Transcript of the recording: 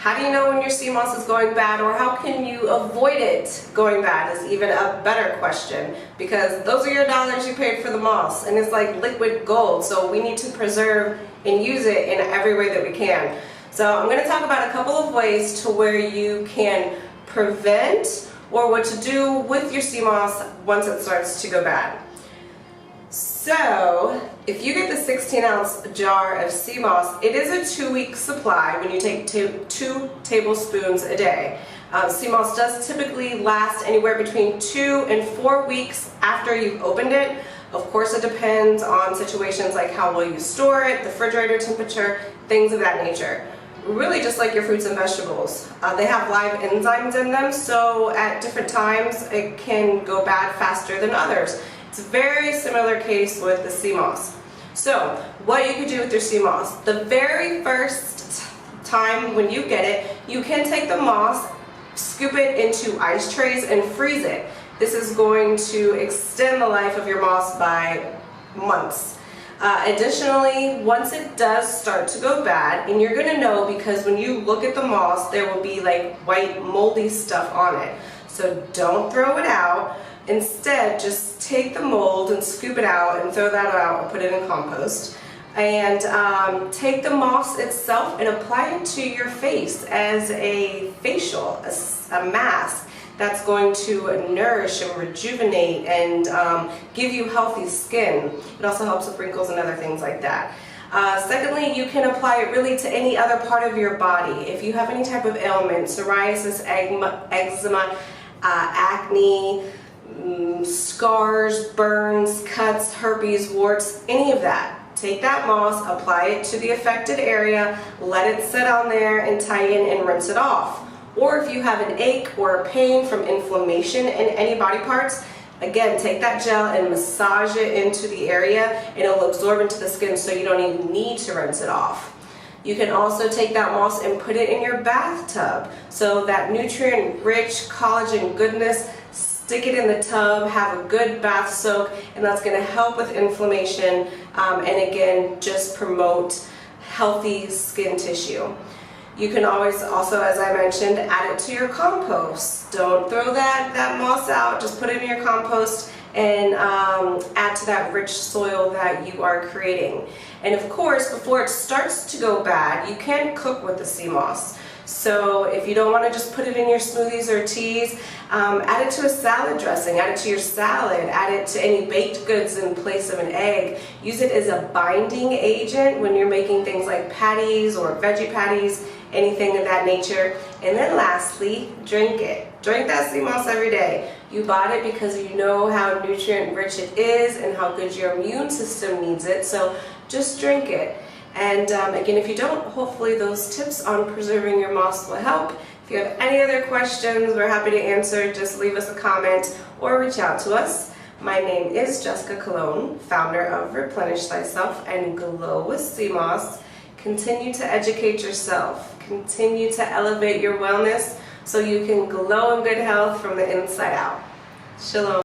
How do you know when your sea moss is going bad, or how can you avoid it going bad is even a better question, because those are your dollars you paid for the moss, and it's like liquid gold, so we need to preserve and use it in every way that we can. So I'm going to talk about a couple of ways to where you can prevent or what to do with your sea moss once it starts to go bad. So, if you get the 16-ounce jar of sea moss, it is a 2-week supply when you take 2 tablespoons a day. Sea moss does typically last anywhere between 2 and 4 weeks after you've opened it. Of course, it depends on situations like how well you store it, the refrigerator temperature, things of that nature. Really just like your fruits and vegetables. They have live enzymes in them, so at different times it can go bad faster than others. It's a very similar case with the sea moss. So, what you can do with your sea moss. The very first time when you get it, you can take the moss, scoop it into ice trays, and freeze it. This is going to extend the life of your moss by months. Additionally, once it does start to go bad, and you're going to know because when you look at the moss, there will be like white moldy stuff on it. So don't throw it out. Instead, just take the mold and scoop it out and throw that out or put it in compost. And take the moss itself and apply it to your face as a facial, a mask that's going to nourish and rejuvenate and give you healthy skin. It also helps with wrinkles and other things like that. Secondly, you can apply it really to any other part of your body. If you have any type of ailment, psoriasis, eczema, acne, scars, burns, cuts, herpes, warts, any of that. Take that moss, apply it to the affected area, let it sit on there and tighten and rinse it off. Or if you have an ache or a pain from inflammation in any body parts, again, take that gel and massage it into the area and it'll absorb into the skin so you don't even need to rinse it off. You can also take that moss and put it in your bathtub. So that nutrient-rich collagen goodness, stick it in the tub, have a good bath soak, and that's going to help with inflammation and again, just promote healthy skin tissue. You can always also, as I mentioned, add it to your compost. Don't throw that moss out, just put it in your compost and add to that rich soil that you are creating. And of course, before it starts to go bad, you can cook with the sea moss. So if you don't want to just put it in your smoothies or teas, add it to a salad dressing, add it to your salad, add it to any baked goods in place of an egg. Use it as a binding agent when you're making things like patties or veggie patties, anything of that nature. And then lastly, drink it. Drink that sea moss every day. You bought it because you know how nutrient rich it is and how good your immune system needs it, so just drink it. And again, if you don't, hopefully those tips on preserving your moss will help. If you have any other questions, we're happy to answer. Just leave us a comment or reach out to us. My name is Jessica Colon, founder of Replenish Thyself and Glow with Sea Moss. Continue to educate yourself. Continue to elevate your wellness so you can glow in good health from the inside out. Shalom.